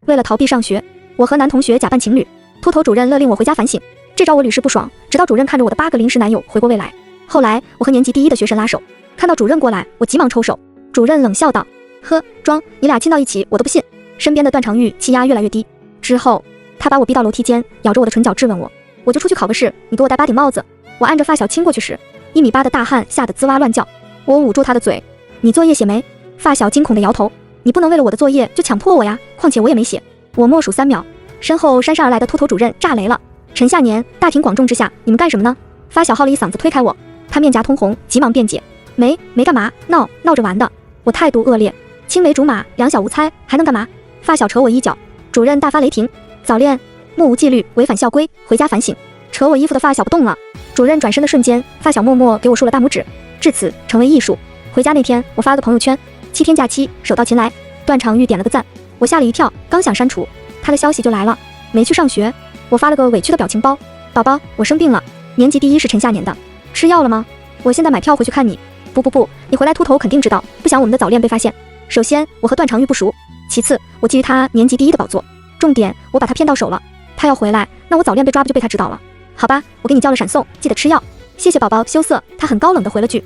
为了逃避上学，我和男同学假扮情侣，秃头主任勒令我回家反省。这招我屡试不爽，直到主任看着我的8个临时男友回过未来。后来我和年级第1的学生拉手，看到主任过来，我急忙抽手。主任冷笑道：呵，装，你俩亲到一起我都不信。身边的段长玉气压越来越低，之后他把我逼到楼梯间，咬着我的唇角质问我，我就出去考个试，你给我戴8顶帽子。我按着发小亲过去时，1.8米的大汉吓得滋哇乱叫。我捂住他的嘴，你作业写没？发小惊恐地摇头，你不能为了我的作业就强迫我呀，况且我也没写。我默数3秒，身后姗姗而来的秃头主任炸雷了。陈夏年，大庭广众之下，你们干什么呢？发小号了一嗓子推开我，他面颊通红，急忙辩解，没干嘛，闹着玩的。我态度恶劣，青梅竹马，两小无猜，还能干嘛？发小扯我衣角，主任大发雷霆，早恋，目无纪律，违反校规，回家反省。扯我衣服的发小不动了，主任转身的瞬间，发小默默给我竖了大拇指，至此成为艺术。回家那天，我发了个朋友圈，7天假期，手到擒来。段长玉点了个赞，我吓了一跳，刚想删除，他的消息就来了，没去上学。我发了个委屈的表情包，宝宝，我生病了，年级第1是陈夏年的，吃药了吗？我现在买票回去看你。不，你回来秃头肯定知道，不想我们的早恋被发现。首先，我和段长玉不熟，其次，我觊觎他年级第1的宝座，重点，我把他骗到手了。他要回来，那我早恋被抓不就被他知道了？好吧，我给你叫了闪送，记得吃药。谢谢宝宝，羞涩。他很高冷的回了句，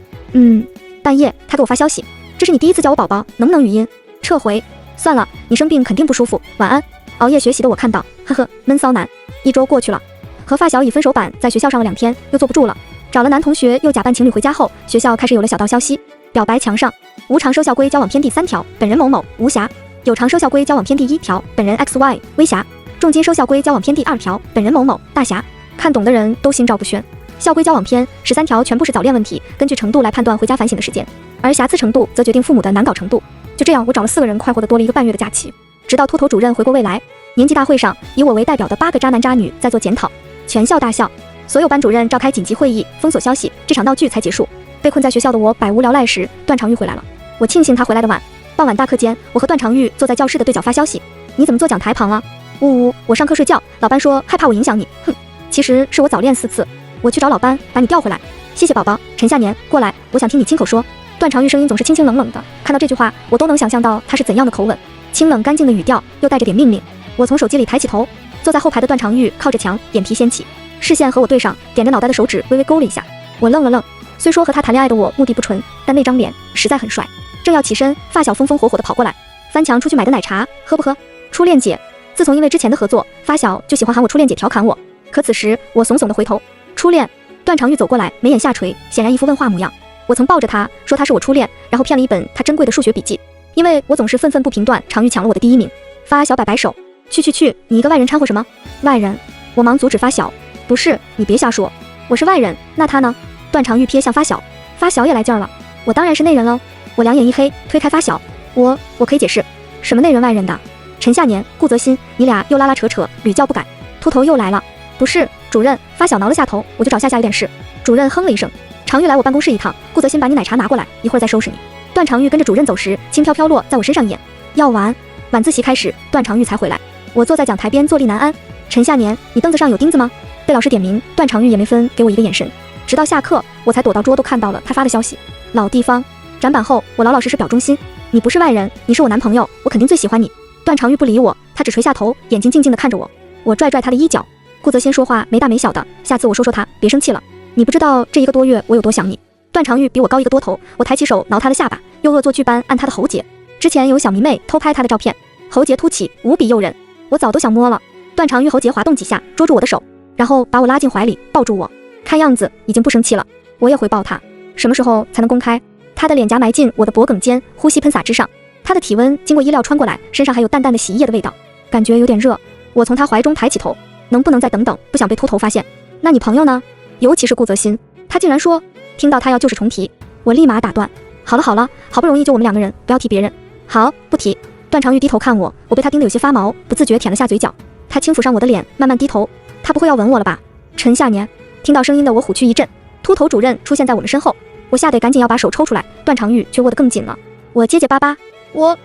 半夜他给我发消息，这是你第1次叫我宝宝，能不能语音？撤回。算了，你生病肯定不舒服，晚安。熬夜学习的我看到，呵呵，闷骚男。1周过去了，和发小以分手版在学校上了2天，又坐不住了，找了男同学，又假扮情侣回家后，学校开始有了小道消息，表白墙上，无偿收校规交往篇第3条，本人某某无瑕；有偿收校规交往篇第1条，本人 XY 微瑕；重金收校规交往篇第2条，本人某某大侠。看懂的人都心照不宣。校规交往篇13条全部是早恋问题，根据程度来判断回家反省的时间，而瑕疵程度则决定父母的难搞程度。就这样，我找了4个人，快活的多了1个半月的假期。直到秃头主任回过未来，年级大会上，以我为代表的8个渣男渣女在做检讨，全校大笑。所有班主任召开紧急会议，封锁消息，这场闹剧才结束。被困在学校的我百无聊赖时，段长玉回来了。我庆幸他回来的晚。傍晚大课间，我和段长玉坐在教室的对角发消息，你怎么坐讲台旁了？呜，我上课睡觉，老班说害怕我影响你，哼，其实是我早恋4次，我去找老班把你调回来。谢谢宝宝。陈夏年，过来，我想听你亲口说。段长玉声音总是清清冷冷的，看到这句话，我都能想象到他是怎样的口吻，清冷干净的语调，又带着点命令。我从手机里抬起头，坐在后排的段长玉靠着墙，眼皮掀起，视线和我对上，点着脑袋的手指微微勾了一下。我愣了愣，虽说和他谈恋爱的我目的不纯，但那张脸实在很帅。正要起身，发小风风火火地跑过来，翻墙出去买的奶茶，喝不喝？初恋姐。自从因为之前的合作，发小就喜欢喊我初恋姐调侃我。可此时我怂怂地回头，初恋。段长玉走过来，眉眼下垂，显然一副问话模样。我曾抱着他说他是我初恋，然后骗了一本他珍贵的数学笔记，因为我总是愤愤不平段长玉抢了我的第1名。发小摆摆手，去，你一个外人掺和什么？外人？我忙阻止发小，不是，你别瞎说，我是外人，那他呢？段长玉瞥向发小，发小也来劲儿了，我当然是内人喽。我两眼一黑，推开发小，我可以解释，什么内人外人的？陈夏年、顾泽新，你俩又拉拉扯扯，屡教不改。秃头又来了，不是，主任。发小挠了下头，我就找夏夏有点事。主任哼了一声，常玉来我办公室一趟，顾泽新把你奶茶拿过来，一会儿再收拾你。段长玉跟着主任走时，轻飘飘落在我身上一眼。要完，晚自习开始，段长玉才回来。我坐在讲台边，坐立难安。陈夏年，你凳子上有钉子吗？被老师点名，段长玉也没分给我一个眼神，直到下课，我才躲到桌都看到了他发的消息。老地方，展板后，我老老实实表忠心。你不是外人，你是我男朋友，我肯定最喜欢你。段长玉不理我，他只垂下头，眼睛静静地看着我。我拽拽他的衣角。顾泽新说话没大没小的，下次我说说他，别生气了。你不知道这1个多月我有多想你。段长玉比我高1个多头，我抬起手挠他的下巴，又恶作剧般按他的喉结。之前有小迷妹偷拍他的照片，喉结凸起，无比诱人，我早都想摸了。段长玉喉结滑动几下，捉住我的手，然后把我拉进怀里，抱住我，看样子已经不生气了。我也回抱他。什么时候才能公开？他的脸颊埋进我的脖颈间，呼吸喷洒之上，他的体温经过衣料穿过来，身上还有淡淡的洗衣液的味道，感觉有点热。我从他怀中抬起头，能不能再等等，不想被秃头发现。那你朋友呢？尤其是顾泽新，他竟然说。听到他要旧事重提，我立马打断。好了，好不容易就我们2个人，不要提别人。好，不提。段长玉低头看我，我被他盯得有些发毛，不自觉舔了下嘴角。他轻抚上我的脸，慢慢低头。他不会要吻我了吧？陈夏年。听到声音的我虎躯一震，秃头主任出现在我们身后，我吓得赶紧要把手抽出来，段长玉却握得更紧了。我结结巴巴，我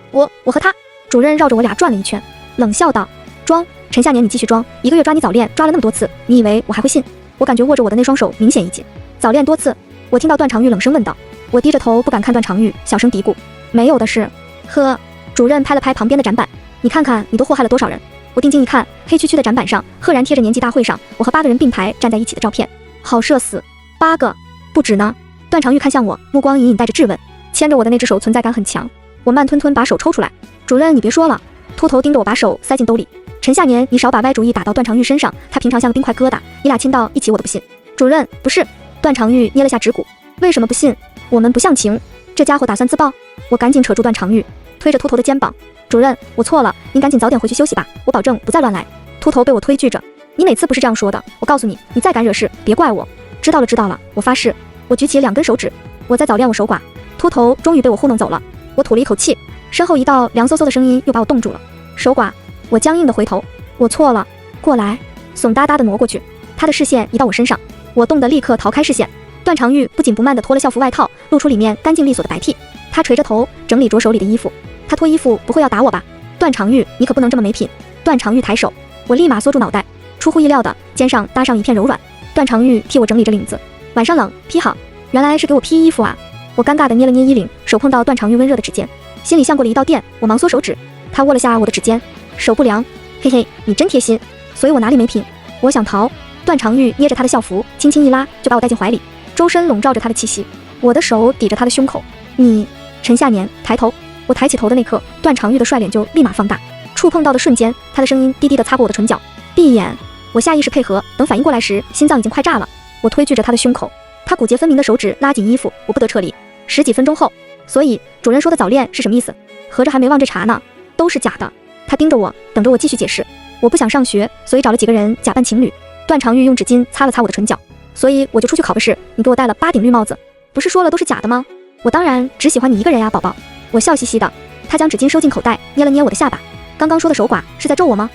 和他。主任绕着我俩转了一圈，冷笑道：装。陈夏年，你继续装，1个月抓你早恋，抓了那么多次，你以为我还会信？我感觉握着我的那双手明显一紧。早恋多次？我听到段长玉冷声问道。我低着头不敢看段长玉，小声嘀咕：没有的事。呵。主任拍了拍旁边的展板，你看看，你都祸害了多少人！我定睛一看，黑黢黢的展板上赫然贴着年级大会上我和8个人并排站在一起的照片。好社死，8个，不止呢。段长玉看向我，目光隐隐带着质问，牵着我的那只手存在感很强。我慢吞吞把手抽出来。主任，你别说了。秃头盯着我把手塞进兜里。陈夏年，你少把歪主意打到段长玉身上，他平常像个冰块疙瘩，你俩亲到一起我都不信。主任，不是。段长玉捏了下指骨。为什么不信？我们不向情。这家伙打算自爆。我赶紧扯住段长玉，推着秃头的肩膀。主任，我错了，您赶紧早点回去休息吧，我保证不再乱来。秃头被我推拒着。你每次不是这样说的，我告诉你，你再敢惹事，别怪我。知道了知道了，我发誓。我举起2根手指。我在早恋我守寡。秃头终于被我糊弄走了。我吐了一口气，身后一道凉飕飕的声音又把我冻住了。守寡。我僵硬地回头。我错了。过来。怂哒哒地挪过去。他的视线移到我身上，我冻得立刻逃开视线。段长玉不紧不慢地脱了校服外套，露出里面干净利索的白屉。他垂着头整理着手里的衣服。他脱衣服不会要打我吧？段长玉，你可不能这么没品。段长玉抬手，我立马缩住脑袋。出乎意料的，肩上搭上一片柔软。段长玉替我整理着领子。晚上冷，披好。原来是给我披衣服啊！我尴尬地捏了捏衣领，手碰到段长玉温热的指尖，心里像过了一道电。我忙缩手指，他握了下我的指尖，手不凉。嘿嘿，你真贴心。所以我哪里没品？我想逃。段长玉捏着他的校服，轻轻一拉，就把我带进怀里，周身笼罩着他的气息。我的手抵着他的胸口。你，陈夏年，抬头。我抬起头的那刻，段长玉的帅脸就立马放大。触碰到的瞬间，他的声音低低地擦过我的唇角。闭眼。我下意识配合，等反应过来时，心脏已经快炸了。我推拒着他的胸口，他骨节分明的手指拉紧衣服，我不得撤离。10几分钟后，所以主任说的早恋是什么意思？合着还没忘这茬呢？都是假的。他盯着我，等着我继续解释。我不想上学，所以找了几个人假扮情侣。段长玉用纸巾擦了擦我的唇角，所以我就出去考个试。你给我戴了8顶绿帽子，不是说了都是假的吗？我当然只喜欢你一个人呀，宝宝。我笑嘻嘻的。他将纸巾收进口袋，捏了捏我的下巴。刚刚说的守寡是在咒我吗？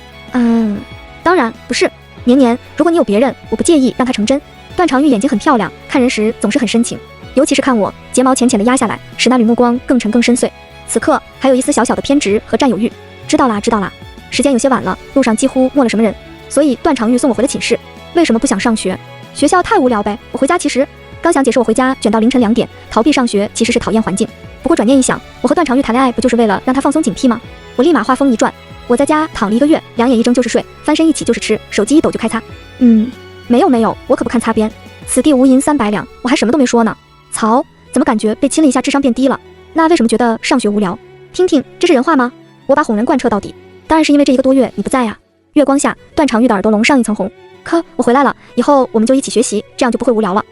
当然不是。年年，如果你有别人，我不介意让他成真。段长玉眼睛很漂亮，看人时总是很深情，尤其是看我，睫毛浅浅的压下来，使那缕目光更沉更深邃。此刻还有一丝小小的偏执和占有欲。知道啦知道啦。时间有些晚了，路上几乎没了什么人，所以段长玉送我回了寝室。为什么不想上学？学校太无聊呗。我回家其实刚想解释我回家卷到凌晨2点，逃避上学其实是讨厌环境。不过转念一想，我和段长玉谈恋爱不就是为了让他放松警惕吗？我立马话锋一转。我在家躺了1个月，2眼一睁就是睡，翻身一起就是吃，手机一抖就开擦。没有，我可不看擦边。此地无银300两，我还什么都没说呢。曹，怎么感觉被亲了一下智商变低了？那为什么觉得上学无聊？听听，这是人话吗？我把哄人贯彻到底。当然是因为这1个多月你不在呀。月光下，段长玉的耳朵笼上一层红。可我回来了，以后我们就一起学习，这样就不会无聊了。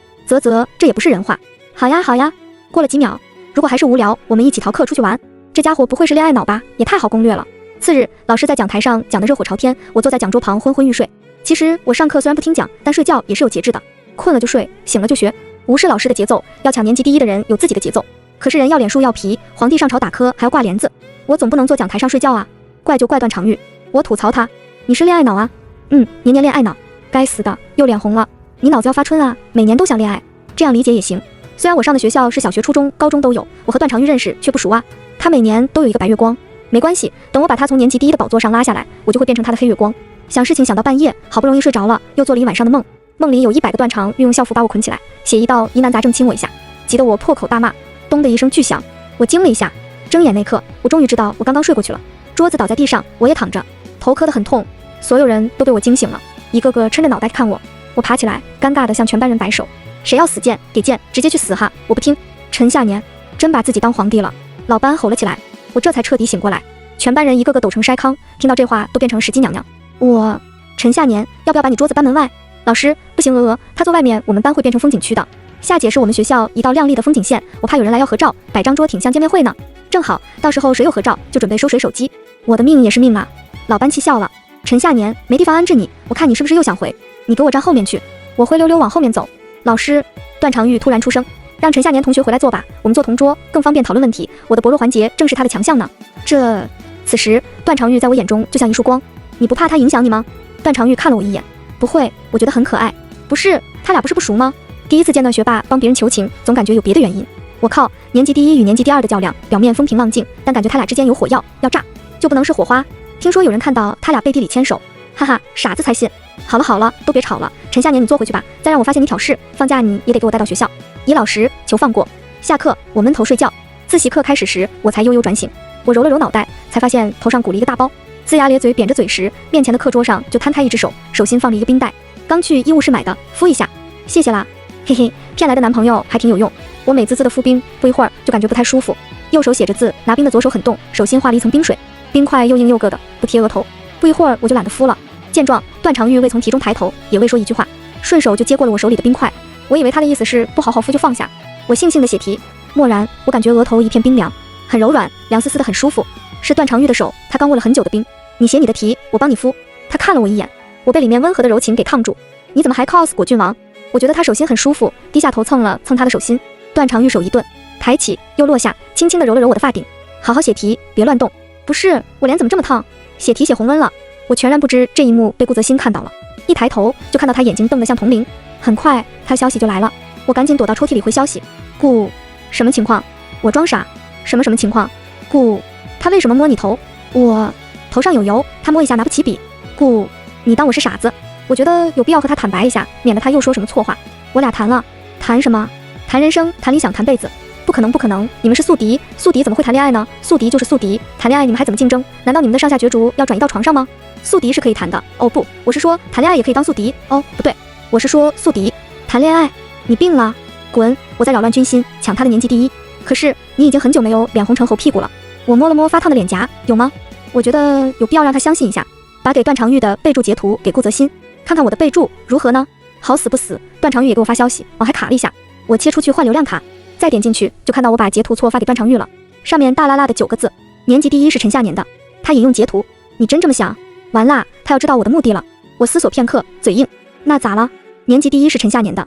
这也不是人话。好呀。过了几秒，如果还是无聊，我们一起逃课出去玩。这家伙不会是恋爱脑吧？也太好攻略了。次日，老师在讲台上讲得热火朝天，我坐在讲桌旁昏昏欲睡。其实我上课虽然不听讲，但睡觉也是有节制的，困了就睡，醒了就学，无视老师的节奏。要抢年级第1的人有自己的节奏，可是人要脸树要皮，皇帝上朝打磕还要挂帘子，我总不能坐讲台上睡觉啊。怪就怪段长玉，我吐槽他，你是恋爱脑啊？年年恋爱脑，该死的，又脸红了。你脑子要发春啊，每年都想恋爱，这样理解也行。虽然我上的学校是小学、初中、高中都有，我和段长玉认识却不熟啊。他每年都有一个白月光。没关系，等我把他从年级第1的宝座上拉下来，我就会变成他的黑月光。想事情想到半夜，好不容易睡着了，又做了一晚上的梦，梦里有100个段长运用校服把我捆起来，写一道疑难杂症亲我一下，急得我破口大骂。咚的一声巨响，我惊了一下，睁眼那刻，我终于知道我刚刚睡过去了。桌子倒在地上，我也躺着，头磕得很痛。所有人都被我惊醒了，一个个抻着脑袋看我。我爬起来，尴尬地向全班人摆手，谁要死剑给剑，直接去死哈！我不听。陈夏年真把自己当皇帝了，老班吼了起来。我这才彻底醒过来，全班人一个个抖成筛糠，听到这话都变成石矶娘娘。陈夏年，要不要把你桌子搬门外？老师，不行，他坐外面，我们班会变成风景区的。夏姐是我们学校一道亮丽的风景线，我怕有人来要合照，摆张桌挺像见面会呢。正好，到时候谁有合照就准备收谁手机。我的命也是命啊！老班气笑了。陈夏年，没地方安置你，我看你是不是又想回？你给我站后面去。我灰溜溜往后面走。老师，段长玉突然出声。让陈夏年同学回来坐吧，我们坐同桌更方便讨论问题。我的薄弱环节正是他的强项呢。此时段长玉在我眼中就像一束光。你不怕他影响你吗？段长玉看了我一眼。不会，我觉得很可爱。不是，他俩不是不熟吗？第一次见段学霸帮别人求情，总感觉有别的原因。我靠，年级第1与年级第2的较量，表面风平浪静，但感觉他俩之间有火药要炸，就不能是火花？听说有人看到他俩背地里牵手，哈哈，傻子才信。好了，都别吵了。陈夏年，你坐回去吧，再让我发现你挑事，放假你也得给我带到学校。以老实，求放过。下课，我闷头睡觉。自习课开始时，我才悠悠转醒。我揉了揉脑袋，才发现头上鼓了一个大包。龇牙咧嘴扁着嘴时，面前的课桌上就摊开一只手，手心放着一个冰袋。刚去医务室买的，敷一下。谢谢啦，嘿嘿，骗来的男朋友还挺有用。我美滋滋的敷冰，不一会儿就感觉不太舒服。右手写着字，拿冰的左手很动，手心画了一层冰水，冰块又硬又硌的，不贴额头。不一会儿我就懒得敷了。见状，段长玉未从题中抬头，也未说一句话，顺手就接过了我手里的冰块。我以为他的意思是不好好敷就放下。我悻悻地写题，蓦然我感觉额头一片冰凉，很柔软，凉丝丝的，很舒服。是段长玉的手，他刚握了很久的冰。你写你的题，我帮你敷。他看了我一眼，我被里面温和的柔情给烫住。你怎么还 cos 果郡王？我觉得他手心很舒服，低下头蹭了蹭他的手心。段长玉手一顿，抬起又落下，轻轻地揉了揉我的发顶。好好写题，别乱动。不是，我脸怎么这么烫？写题写红温了。我全然不知这一幕被顾泽新看到了，一抬头就看到他眼睛瞪得像铜铃。很快他消息就来了，我赶紧躲到抽屉里回消息。顾，什么情况？我装傻。什么情况？顾，他为什么摸你头？我头上有油，他摸一下拿不起笔。顾，你当我是傻子？我觉得有必要和他坦白一下，免得他又说什么错话。我俩谈了，谈什么？谈人生，谈理想，谈辈子。不可能不可能，你们是宿敌，宿敌怎么会谈恋爱呢？宿敌就是宿敌，谈恋爱你们还怎么竞争？难道你们的上下角逐要转移到床上吗？宿敌是可以谈的。哦不，我是说谈恋爱也可以当宿敌。哦不对，我是说宿敌谈恋爱。你病了？滚！我在扰乱军心，抢他的年级第一。可是你已经很久没有脸红成猴屁股了。我摸了摸发烫的脸颊，有吗？我觉得有必要让他相信一下。把给段长玉的备注截图给顾泽新，看看我的备注如何呢？好死不死，段长玉也给我发消息，网还卡了一下。我切出去换流量卡，再点进去就看到我把截图错发给段长玉了，上面大拉拉的9个字，年级第一是陈夏年的。他引用截图，你真这么想？完啦，他要知道我的目的了。我思索片刻，嘴硬，那咋了？年级第一是陈夏年的，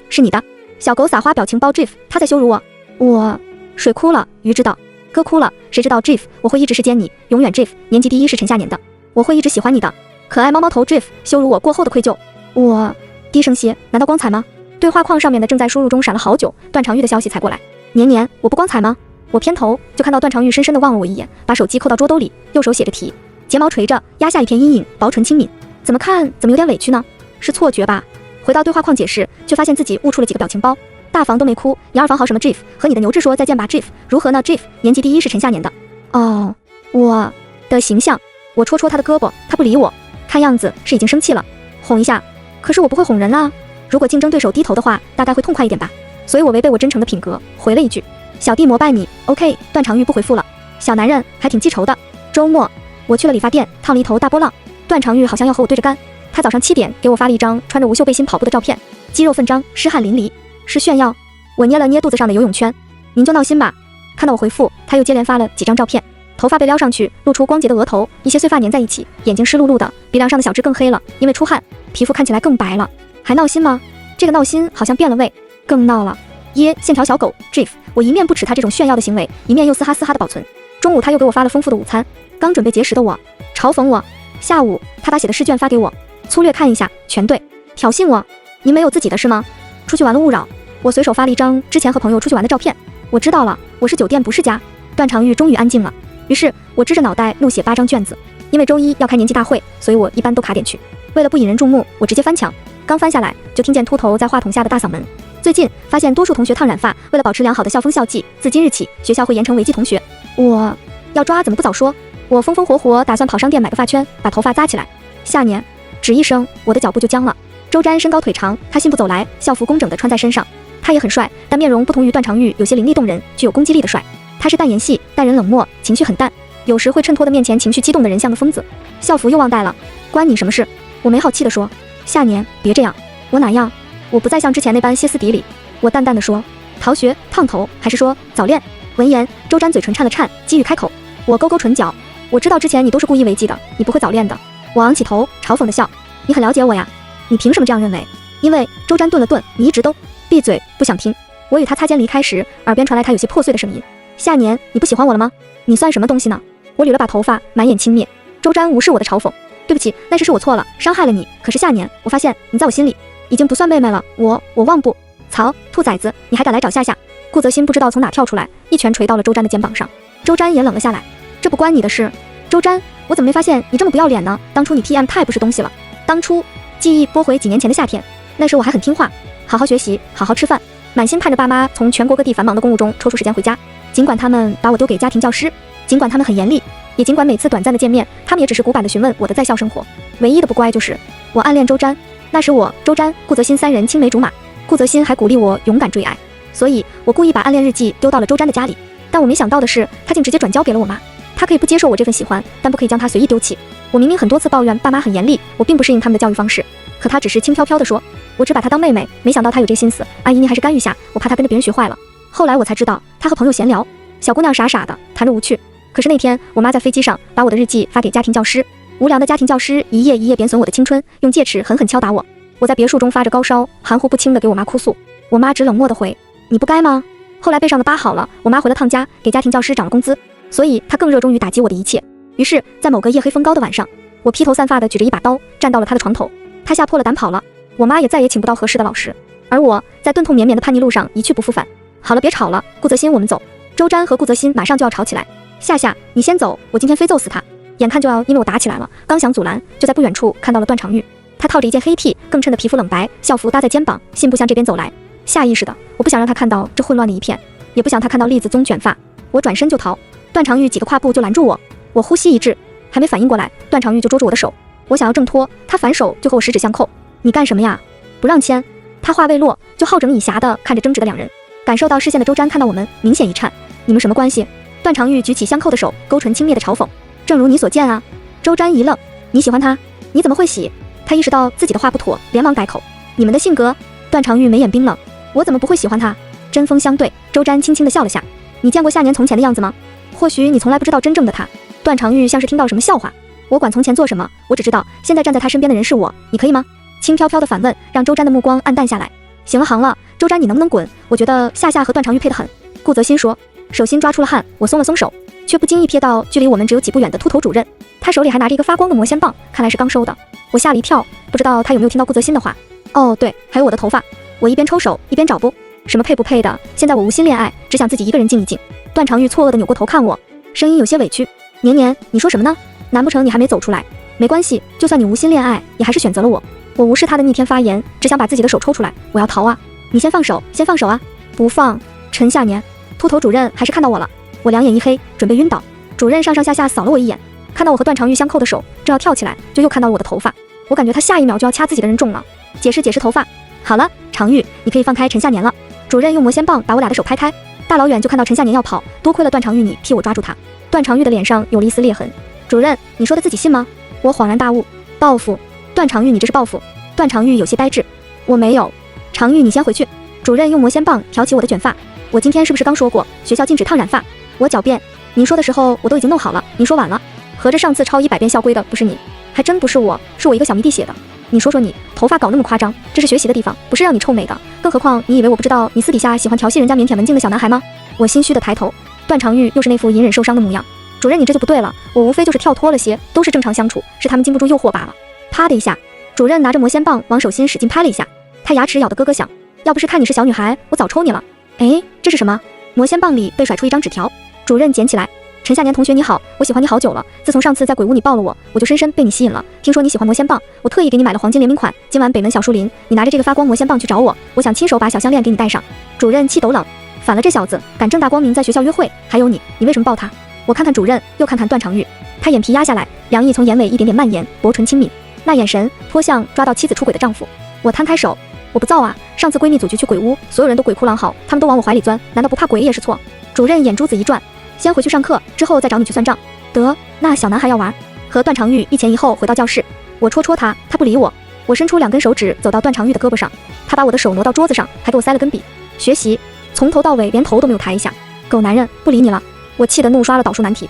是你的。小狗撒花表情包 GIF， 他在羞辱我。我水哭了，鱼知道，哥哭了，谁知道 GIF， 我会一直是奸你，永远 GIF， 年级第一是陈夏年的，我会一直喜欢你的。可爱猫猫头 GIF， 羞辱我过后的愧疚。我低声些，难道光彩吗？对话框上面的正在输入中闪了好久，段长玉的消息才过来。年年，我不光彩吗？我偏头就看到段长玉深深地望了我一眼，把手机扣到桌兜里，右手写着题，睫毛垂着，压下一片阴影，薄唇轻抿。怎么看怎么有点委屈呢？是错觉吧？回到对话框解释，却发现自己误出了几个表情包。大房都没哭，你二房好什么 GIF， 和你的牛志说再见吧 GIF， 如何呢 GIF， 年级第一是陈夏年的。哦，我的形象。我戳戳他的胳膊，他不理我，看样子是已经生气了。哄一下，可是我不会哄人啊。如果竞争对手低头的话，大概会痛快一点吧。所以我违背我真诚的品格，回了一句小弟膜拜你 OK。 段长玉不回复了，小男人还挺记仇的。周末我去了理发店，烫了一头大波浪。段长玉好像要和我对着干，他早上7点给我发了一张穿着无袖背心跑步的照片，肌肉奋张，湿汗淋漓，是炫耀。我捏了捏肚子上的游泳圈，您就闹心吧。看到我回复，他又接连发了几张照片，头发被撩上去，露出光洁的额头，一些碎发粘在一起，眼睛湿漉漉的，鼻梁上的小痣更黑了，因为出汗，皮肤看起来更白了。还闹心吗？这个闹心好像变了味，更闹了。耶，线条小狗 GIF， 我一面不耻他这种炫耀的行为，一面又嘶哈嘶哈的保存。中午他又给我发了丰富的午餐，刚准备节食的我嘲讽我。下午他把写的试卷发给我，粗略看一下，全对。挑衅我，您没有自己的是吗？出去玩了勿扰。我随手发了一张之前和朋友出去玩的照片。我知道了，我是酒店不是家。段长玉终于安静了，于是我支着脑袋怒写8张卷子。因为周一要开年级大会，所以我一般都卡点去。为了不引人注目，我直接翻墙。刚翻下来，就听见秃头在话筒下的大嗓门。最近发现多数同学烫染发，为了保持良好的校风校纪，自今日起学校会严惩违纪同学。我要抓怎么不早说？我风风火火打算跑商店买个发圈，把头发扎起来。下年只一声，我的脚步就僵了。周瞻身高腿长，他信步走来，校服工整的穿在身上。他也很帅，但面容不同于段长玉，有些凌厉动人，具有攻击力的帅。他是淡颜系，待人冷漠，情绪很淡，有时会衬托的面前情绪激动的人像个疯子。校服又忘带了，关你什么事？我没好气地说。下年别这样。我哪样？我不再像之前那般歇斯底里。我淡淡地说，逃学、烫头，还是说早恋？闻言，周瞻嘴唇颤了颤，机遇开口。我勾勾唇角，我知道之前你都是故意违纪的，你不会早恋的。我昂起头，嘲讽地笑，你很了解我呀？你凭什么这样认为？因为周瞻顿了顿，你一直都闭嘴，不想听。我与他擦肩离开时，耳边传来他有些破碎的声音。下年你不喜欢我了吗？你算什么东西呢？我捋了把头发，满眼轻蔑。周瞻无视我的嘲讽，对不起，那时是我错了，伤害了你。可是下年我发现你在我心里已经不算妹妹了。我忘不。曹兔崽子，你还敢来找夏夏？顾泽新不知道从哪跳出来，一拳捶到了周瞻的肩膀上。周瞻也冷了下来，这不关你的事。周瞻，我怎么没发现你这么不要脸呢？当初你 TM 太不是东西了。当初记忆拨回几年前的夏天，那时我还很听话，好好学习，好好吃饭，满心盼着爸妈从全国各地繁忙的公务中抽出时间回家。尽管他们把我丢给家庭教师，尽管他们很严厉，也尽管每次短暂的见面，他们也只是古板的询问我的在校生活。唯一的不乖就是我暗恋周瞻，那时我、周瞻、顾泽新三人青梅竹马，顾泽新还鼓励我勇敢追爱，所以我故意把暗恋日记丢到了周瞻的家里。但我没想到的是，他竟直接转交给了我妈。他可以不接受我这份喜欢，但不可以将它随意丢弃。我明明很多次抱怨爸妈很严厉，我并不适应他们的教育方式，可他只是轻飘飘地说，我只把她当妹妹，没想到她有这心思。阿姨您还是干预下，我怕她跟着别人学坏了。后来我才知道，她和朋友闲聊，小姑娘傻傻的谈着无趣。可是那天我妈在飞机上把我的日记发给家庭教师，无良的家庭教师一页一页贬损我的青春，用戒尺狠狠敲打我。我在别墅中发着高烧，含糊不清的给我妈哭诉，我妈只冷漠的回，你不该吗？后来背上的疤好了，我妈回了趟家，给家庭教师涨了工资，所以她更热衷于打击我的一切。于是在某个夜黑风高的晚上，我披头散发的举着一把刀站到了她的床头，她吓破了胆跑了，我妈也再也请不到合适的老师，而我在顿痛绵绵的叛逆路上一去不复返。好了，别吵了，顾泽新，我们走。周瞻和顾泽新马上就要吵起来，夏夏你先走，我今天非揍死他。眼看就要因为我打起来了，刚想阻拦，就在不远处看到了段长玉，他套着一件黑 T， 更衬的皮肤冷白，校服搭在肩膀，信步向这边走来。下意识的，我不想让他看到这混乱的一片，也不想他看到栗子棕卷发，我转身就逃。段长玉几个跨步就拦住我，我呼吸一滞，还没反应过来，段长玉就捉住我的手，我想要挣脱，他反手就和我十指相扣。你干什么呀？不让牵。他话未落，就好整以暇的看着争执的两人。感受到视线的周瞻看到我们，明显一颤。你们什么关系？段长玉举起相扣的手，勾唇轻蔑的嘲讽。正如你所见啊。周瞻一愣，你喜欢他？你怎么会喜？他意识到自己的话不妥，连忙改口。你们的性格？段长玉眉眼冰冷。我怎么不会喜欢他？针锋相对，周瞻轻轻地笑了下。你见过夏年从前的样子吗？或许你从来不知道真正的他。段长玉像是听到什么笑话。我管从前做什么，我只知道现在站在他身边的人是我，你可以吗？轻飘飘的反问让周瞻的目光暗淡下来。行了行了，周瞻你能不能滚？我觉得夏夏和段长玉配得很。顾泽新说，手心抓出了汗，我松了松手，却不经意瞥到距离我们只有几步远的秃头主任，他手里还拿着一个发光的魔仙棒，看来是刚收的。我吓了一跳，不知道他有没有听到顾泽新的话。哦对，还有我的头发。我一边抽手一边找不什么配不配的，现在我无心恋爱，只想自己一个人静一静。段长玉错愕地扭过头看我，声音有些委屈。年年，你说什么呢？难不成你还没走出来？没关系，就算你无心恋爱，也还是选择了我。我无视他的逆天发言，只想把自己的手抽出来，我要逃啊！你先放手，先放手啊！不放。陈夏年，秃头主任还是看到我了，我两眼一黑，准备晕倒。主任上上下下扫了我一眼，看到我和段长玉相扣的手，正要跳起来，就又看到了我的头发。我感觉他下一秒就要掐自己的人中了。解释头发。好了，长玉，你可以放开陈夏年了。主任用魔仙棒把我俩的手拍开，大老远就看到陈夏年要跑，多亏了段长玉你替我抓住他。段长玉的脸上有了一丝裂痕。主任，你说的自己信吗？我恍然大悟，报复。段长玉，你这是报复。段长玉有些呆滞。我没有。长玉，你先回去。主任用魔仙棒挑起我的卷发。我今天是不是刚说过学校禁止烫染发？我狡辩。您说的时候我都已经弄好了，您说晚了。合着上次抄100遍校规的不是你，还真不是我，是我一个小迷弟写的。你说说你，头发搞那么夸张，这是学习的地方，不是让你臭美的。更何况你以为我不知道你私底下喜欢调戏人家腼腆文静的小男孩吗？我心虚的抬头，段长玉又是那副隐忍受伤的模样。主任，你这就不对了，我无非就是跳脱了些，都是正常相处，是他们经不住诱惑罢了。啪的一下，主任拿着魔仙棒往手心使劲拍了一下，他牙齿咬得咯咯响。要不是看你是小女孩，我早抽你了。哎，这是什么？魔仙棒里被甩出一张纸条。主任捡起来，陈夏年同学你好，我喜欢你好久了，自从上次在鬼屋你抱了我，我就深深被你吸引了。听说你喜欢魔仙棒，我特意给你买了黄金联名款，今晚北门小树林，你拿着这个发光魔仙棒去找我，我想亲手把小项链给你戴上。主任气斗冷，反了这小子，敢正大光明在学校约会，还有你为什么抱他？我看看主任，又看看段长玉，他眼皮压下来，凉意从眼尾一点点蔓延，薄唇轻抿，那眼神颇像抓到妻子出轨的丈夫。我摊开手，我不造啊，上次闺蜜组局去鬼屋，所有人都鬼哭狼嚎，他们都往我怀里钻，难道不怕鬼也是错？主任眼珠子一转，先回去上课，之后再找你去算账。得，那小男孩要玩。和段长玉一前一后回到教室，我戳他，他不理我。我伸出2根手指走到段长玉的胳膊上，他把我的手挪到桌子上，还给我塞了根笔。学习，从头到尾连头都没有抬一下。狗男人，不理你了。我气得怒刷了导数难题，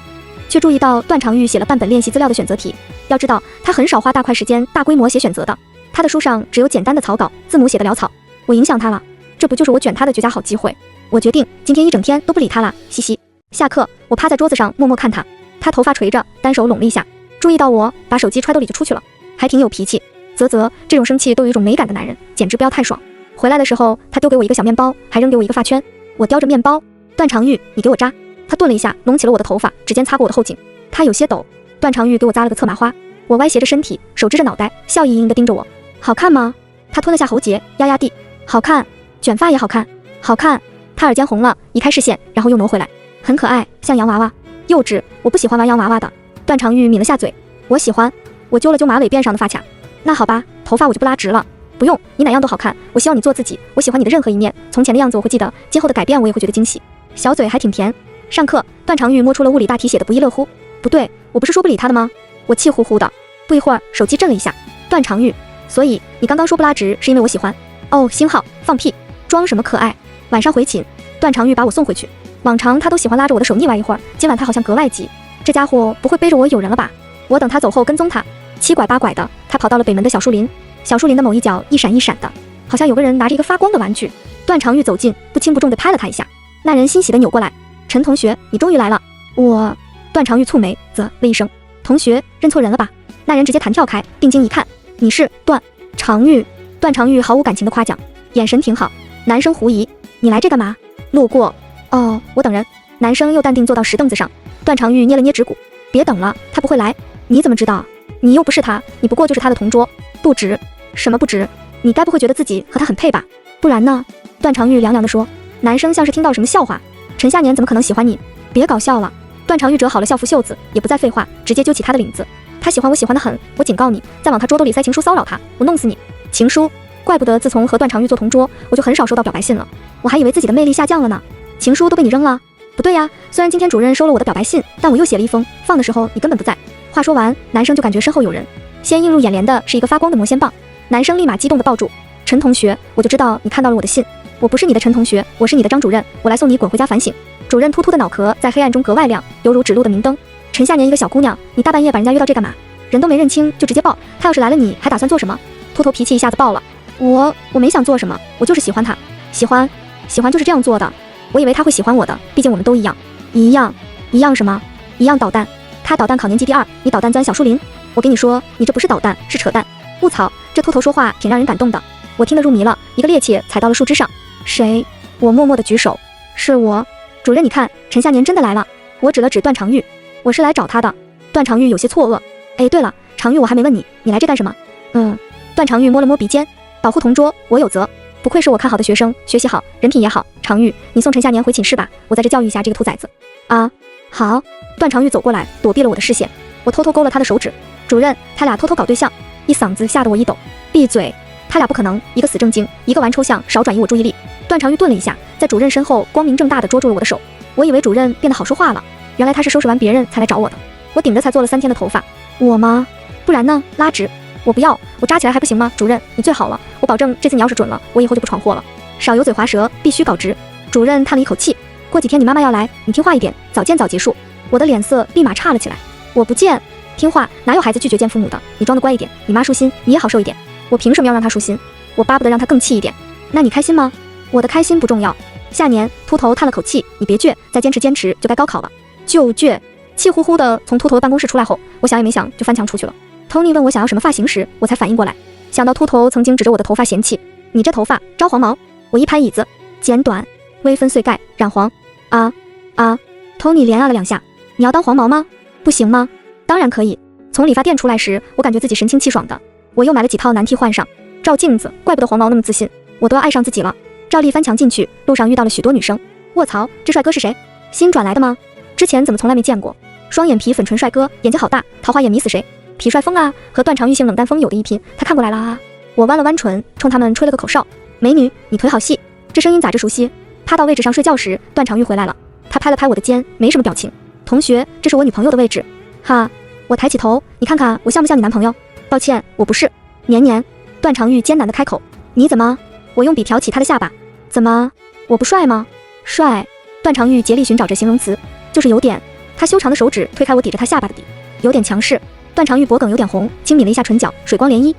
却注意到段长玉写了半本练习资料的选择题。要知道他很少花大块时间大规模写选择的，他的书上只有简单的草稿，字母写得潦草。我影响他了，这不就是我卷他的绝佳好机会？我决定今天一整天都不理他了，嘻嘻。下课，我趴在桌子上默默看他，他头发垂着，单手拢了一下，注意到我，把手机揣兜里就出去了，还挺有脾气。啧，这种生气都有一种美感的男人，简直不要太爽。回来的时候，他丢给我一个小面包，还扔给我一个发圈。我叼着面包，段长玉，你给我扎。他顿了一下，拢起了我的头发，指尖擦过我的后颈，他有些抖。段长玉给我扎了个侧麻花，我歪斜着身体，手支着脑袋，笑盈盈地盯着我。好看吗？他吞了下喉结，压压地。好看，卷发也好看，好看。他耳尖红了，移开视线，然后又挪回来，很可爱，像洋娃娃。幼稚，我不喜欢玩洋娃娃的。段长玉抿了下嘴，我喜欢。我揪了揪马尾辫上的发卡，那好吧，头发我就不拉直了。不用，你哪样都好看，我希望你做自己，我喜欢你的任何一面，从前的样子我会记得，今后的改变我也会觉得惊喜。小嘴还挺甜。上课，段长玉摸出了物理大题写的不亦乐乎。不对，我不是说不理他的吗？我气呼呼的。不一会儿，手机震了一下。段长玉，所以你刚刚说不拉直是因为我喜欢？哦，星号，放屁，装什么可爱？晚上回寝，段长玉把我送回去。往常他都喜欢拉着我的手腻歪一会儿，今晚他好像格外急。这家伙不会背着我有人了吧？我等他走后跟踪他，七拐八拐的，他跑到了北门的小树林。小树林的某一角一闪一闪的，好像有个人拿着一个发光的玩具。段长玉走近，不轻不重地拍了他一下。那人欣喜地扭过来，陈同学，你终于来了。我……段长玉蹙眉，啧了一声，同学认错人了吧？那人直接弹跳开，定睛一看，你是段长玉。段长玉毫无感情的夸奖，眼神挺好。男生狐疑，你来这干嘛？路过。哦，我等人。男生又淡定坐到石凳子上。段长玉捏了捏指骨，别等了，他不会来。你怎么知道？你又不是他，你不过就是他的同桌。不值。什么不值？你该不会觉得自己和他很配吧？不然呢？段长玉凉凉地说。男生像是听到什么笑话，陈夏年怎么可能喜欢你？别搞笑了。段长玉折好了校服袖子，也不再废话，直接揪起他的领子。他喜欢我喜欢得很，我警告你，再往他桌兜里塞情书骚扰他，我弄死你。情书？怪不得自从和段长玉做同桌，我就很少收到表白信了，我还以为自己的魅力下降了呢。情书都被你扔了？不对呀，虽然今天主任收了我的表白信，但我又写了一封，放的时候你根本不在。话说完，男生就感觉身后有人，先映入眼帘的是一个发光的魔仙棒，男生立马激动地抱住。陈同学，我就知道你看到了我的信，我不是你的陈同学，我是你的张主任，我来送你滚回家反省。主任秃秃的脑壳在黑暗中格外亮，犹如指路的明灯。陈夏年一个小姑娘，你大半夜把人家约到这干嘛？人都没认清就直接抱，他要是来了你还打算做什么？秃头脾气一下子爆了。我没想做什么，我就是喜欢他。喜欢就是这样做的。我以为他会喜欢我的，毕竟我们都一样。一样什么？一样捣蛋。他捣蛋考年级第2，你捣蛋钻小树林。我跟你说，你这不是捣蛋，是扯淡。卧槽，这秃头说话挺让人感动的。我听得入迷了，一个趔趄踩到了树枝上。谁？我默默地举手。是我。主任，你看，陈夏年真的来了。我指了指段长玉，我是来找他的。段长玉有些错愕。哎，对了，长玉，我还没问你，你来这干什么？段长玉摸了摸鼻尖，保护同桌，我有责。不愧是我看好的学生，学习好，人品也好。长玉，你送陈夏年回寝室吧，我在这教育一下这个兔崽子。啊，好。段长玉走过来，躲避了我的视线。我偷偷勾了他的手指。主任，他俩偷偷搞对象。一嗓子吓得我一抖。闭嘴！他俩不可能，一个死正经，一个玩抽象，少转移我注意力。段长玉顿了一下，在主任身后光明正大地捉住了我的手。我以为主任变得好说话了，原来他是收拾完别人才来找我的。我顶着才做了3天的头发。我吗？不然呢？拉直。我不要，我扎起来还不行吗？主任，你最好了，我保证这次你要是准了，我以后就不闯祸了。少油嘴滑舌，必须搞直。主任叹了一口气，过几天你妈妈要来，你听话一点，早见早结束。我的脸色立马差了起来。我不见，听话，哪有孩子拒绝见父母的？你装得乖一点，你妈舒心，你也好受一点。我凭什么要让她舒心？我巴不得让她更气一点。那你开心吗？我的开心不重要。下年，秃头叹了口气，你别倔，再坚持坚持就该高考了。就倔。气呼呼的从秃头的办公室出来后，我想也没想就翻墙出去了。Tony 问我想要什么发型时，我才反应过来，想到秃头曾经指着我的头发嫌弃，你这头发招黄毛。我一拍椅子，剪短，微分碎盖，染黄。Tony 连啊了2下，你要当黄毛吗？不行吗？当然可以。从理发店出来时，我感觉自己神清气爽的。我又买了几套难替换上，照镜子，怪不得黄毛那么自信，我都要爱上自己了。照例翻墙进去，路上遇到了许多女生。卧槽，这帅哥是谁？新转来的吗？之前怎么从来没见过？双眼皮粉唇帅哥，眼睛好大，桃花眼迷死谁？痞帅风啊，和段长玉性冷淡风有的一拼。他看过来了啊！我弯了弯唇，冲他们吹了个口哨。美女，你腿好细，这声音咋这熟悉？趴到位置上睡觉时，段长玉回来了，他拍了拍我的肩，没什么表情。同学，这是我女朋友的位置。哈，我抬起头，你看看我像不像你男朋友？抱歉，我不是。年年，段长玉艰难地开口。你怎么？我用笔挑起他的下巴。怎么？我不帅吗？帅。段长玉竭力寻找着形容词，就是有点。他修长的手指推开我抵着他下巴的笔，有点强势。段长玉脖梗有点红，轻抿了一下唇角，水光涟漪。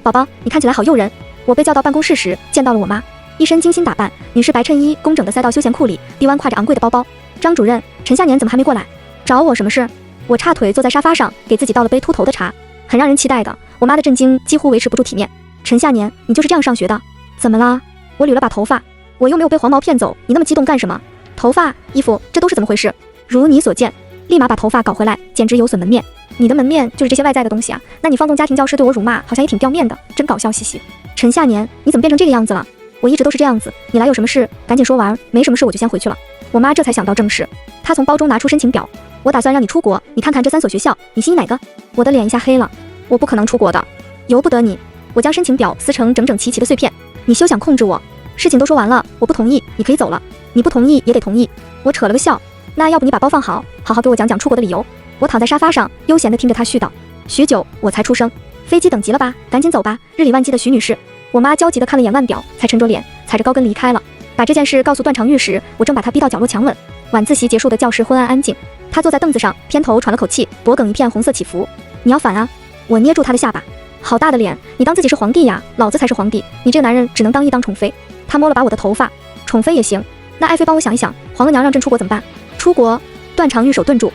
宝宝，你看起来好诱人。我被叫到办公室时，见到了我妈，一身精心打扮，女士白衬衣工整地塞到休闲裤里，臂弯挎着昂贵的包包。张主任，陈夏年怎么还没过来？找我什么事？我叉腿坐在沙发上，给自己倒了杯秃头的茶，很让人期待的。我妈的震惊几乎维持不住体面。陈夏年，你就是这样上学的？怎么啦？我捋了把头发，我又没有被黄毛骗走，你那么激动干什么？头发、衣服，这都是怎么回事？如你所见，立马把头发搞回来，简直有损门面。你的门面就是这些外在的东西啊？那你放纵家庭教师对我辱骂，好像也挺掉面的，真搞笑兮兮。陈夏年，你怎么变成这个样子了？我一直都是这样子，你来有什么事？赶紧说完，没什么事我就先回去了。我妈这才想到正事，她从包中拿出申请表，我打算让你出国，你看看这3所学校，你心仪哪个？我的脸一下黑了，我不可能出国的，由不得你。我将申请表撕成整整齐齐的碎片，你休想控制我。事情都说完了，我不同意，你可以走了。你不同意也得同意。我扯了个笑，那要不你把包放好，好好给我讲讲出国的理由。我躺在沙发上，悠闲地听着他絮叨。许久，我才出声：飞机等急了吧？赶紧走吧，日理万机的徐女士。我妈焦急地看了眼腕表，才沉着脸，踩着高跟离开了。把这件事告诉段长玉时，我正把她逼到角落强吻。晚自习结束的教室昏暗安静，她坐在凳子上，偏头喘了口气，脖梗一片红色起伏。你要反啊？我捏住她的下巴。好大的脸，你当自己是皇帝呀？老子才是皇帝，你这个男人只能当宠妃。她摸了把我的头发，宠妃也行。那爱妃帮我想一想，皇额娘让朕出国怎么办？出国？段长玉手顿住。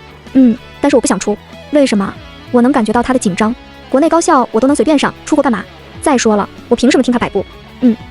但是我不想出。为什么？我能感觉到他的紧张。国内高校我都能随便上，出国干嘛？再说了，我凭什么听他摆布？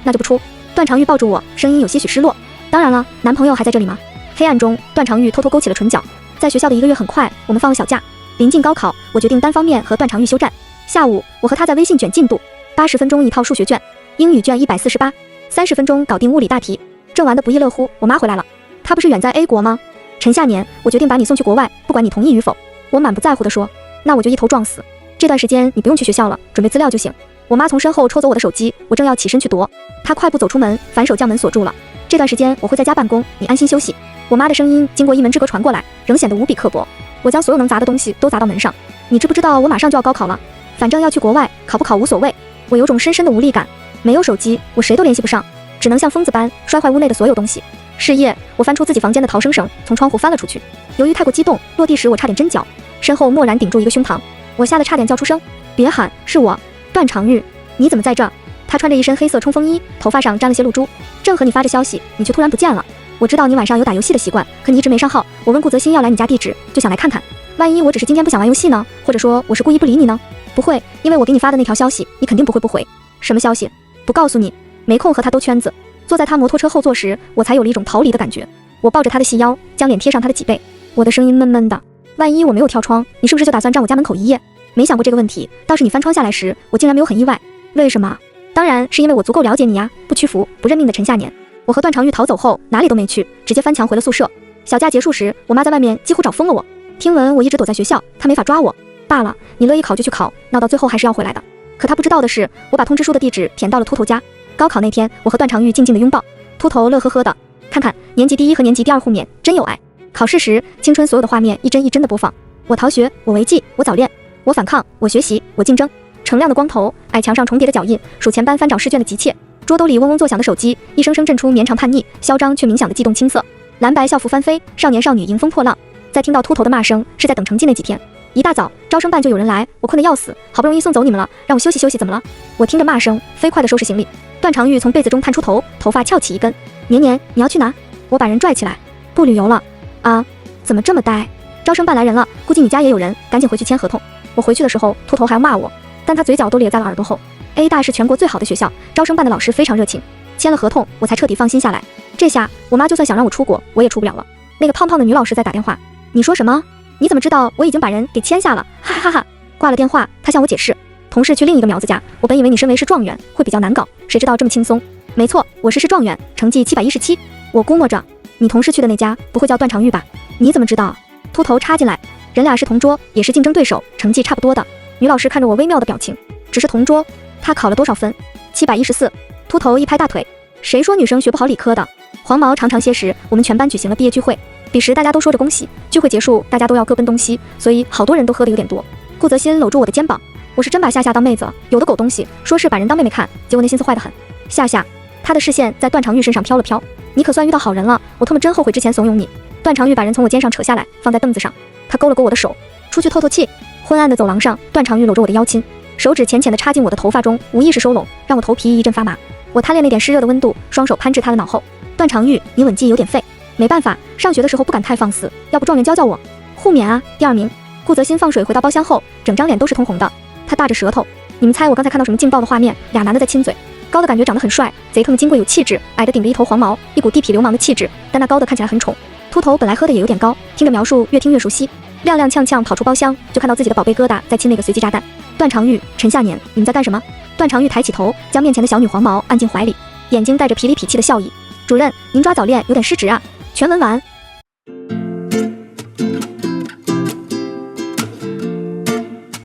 那就不出。段长玉抱住我，声音有些许失落。当然了，男朋友还在这里吗？黑暗中，段长玉偷偷勾起了唇角。在学校的1个月很快，我们放了小假。临近高考，我决定单方面和段长玉休战。下午，我和他在微信卷进度，80分钟一套数学卷，英语卷148，30分钟搞定物理大题。正玩得不亦乐乎，我妈回来了。她不是远在 A 国吗？陈夏年，我决定把你送去国外，不管你同意与否。我满不在乎地说。那我就一头撞死。这段时间你不用去学校了，准备资料就行。我妈从身后抽走我的手机，我正要起身去夺，她快步走出门，反手将门锁住了。这段时间我会在家办公，你安心休息。我妈的声音经过一门之隔传过来，仍显得无比刻薄。我将所有能砸的东西都砸到门上。你知不知道我马上就要高考了？反正要去国外，考不考无所谓。我有种深深的无力感，没有手机，我谁都联系不上，只能像疯子般摔坏屋内的所有东西。是夜，我翻出自己房间的逃生绳，从窗户翻了出去。由于太过激动，落地时我差点真脚，身后蓦然顶住一个胸膛，我吓得差点叫出声。别喊，是我，段长玉，你怎么在这儿？他穿着一身黑色冲锋衣，头发上沾了些露珠。正和你发着消息，你却突然不见了。我知道你晚上有打游戏的习惯，可你一直没上号。我问顾泽新要来你家地址，就想来看看，万一我只是今天不想玩游戏呢？或者说我是故意不理你呢？不会，因为我给你发的那条消息，你肯定不会不回。什么消息？不告诉你，没空和他兜圈子。坐在他摩托车后座时，我才有了一种逃离的感觉。我抱着他的细腰，将脸贴上他的脊背，我的声音闷闷的。万一我没有跳窗，你是不是就打算站我家门口一夜？没想过这个问题，倒是你翻窗下来时，我竟然没有很意外。为什么？当然是因为我足够了解你呀，不屈服，不认命的陈夏年。我和段长玉逃走后，哪里都没去，直接翻墙回了宿舍。小假结束时，我妈在外面几乎找疯了我。听闻我一直躲在学校，她没法抓我。罢了，你乐意考就去考，闹到最后还是要回来的。可她不知道的是，我把通知书的地址填到了秃头家。高考那天，我和段长玉静静的拥抱，秃头乐呵呵的，看看年级第1和年级第2互勉，真有爱。考试时，青春所有的画面一帧一帧的播放。我逃学，我违纪，我早恋，我反抗，我学习，我竞争。澄亮的光头，矮墙上重叠的脚印，数钱班翻找试卷的急切，桌兜里嗡嗡作响的手机，一声声震出绵长叛逆、嚣张却冥想的悸动青涩。蓝白校服翻飞，少年少女迎风破浪。在听到秃头的骂声，是在等成绩那几天。一大早，招生办就有人来，我困得要死，好不容易送走你们了，让我休息休息，怎么了？我听着骂声，飞快地收拾行李。段长玉从被子中探出头，头发翘起一根。年年，你要去哪？我把人拽起来。不旅游了。啊？怎么这么呆？招生办来人了，估计你家也有人，赶紧回去签合同。我回去的时候，秃头还要骂我，但他嘴角都咧在了耳朵后。A 大是全国最好的学校，招生办的老师非常热情。签了合同，我才彻底放心下来。这下，我妈就算想让我出国，我也出不了了。那个胖胖的女老师在打电话。你说什么？你怎么知道我已经把人给签下了？哈哈哈哈！挂了电话，他向我解释，同事去另一个苗子家，我本以为你身为是状元会比较难搞，谁知道这么轻松。没错，我是状元，成绩717。我估摸着，你同事去的那家不会叫段长玉吧？你怎么知道？秃头插进来，人俩是同桌，也是竞争对手，成绩差不多的。女老师看着我微妙的表情，只是同桌，她考了多少分？714。秃头一拍大腿，谁说女生学不好理科的？黄毛常常些时，我们全班举行了毕业聚会。彼时大家都说着恭喜，聚会结束，大家都要各奔东西，所以好多人都喝得有点多。顾泽新搂住我的肩膀，我是真把夏夏当妹子了，有的狗东西，说是把人当妹妹看，结果那心思坏得很。夏夏，他的视线在段长玉身上飘了飘，你可算遇到好人了，我他妈真后悔之前怂恿你。段长玉把人从我肩上扯下来，放在凳子上，他勾了勾我的手，出去透透气。昏暗的走廊上，段长玉搂着我的腰亲，手指浅浅地插进我的头发中，无意识收拢，让我头皮一阵发麻。我贪恋那点湿热的温度，双手攀至他的脑后。段长玉，你吻技有点废。没办法，上学的时候不敢太放肆，要不状元教我。互勉啊，第2名。顾泽新放水回到包厢后，整张脸都是通红的，他大着舌头。你们猜我刚才看到什么劲爆的画面？俩男的在亲嘴，高的感觉长得很帅，贼特金贵有气质，矮的顶着一头黄毛，一股地痞流氓的气质，但那高的看起来很宠。秃头本来喝的也有点高，听着描述越听越熟悉，踉踉跄跄跑出包厢，就看到自己的宝贝疙瘩在亲那个随机炸弹。段长玉，陈夏年，你们在干什么？段长玉抬起头，将面前的小女黄毛按进怀里，眼睛带着痞里痞气的笑意。主任，您抓早恋有点失职啊。全文完。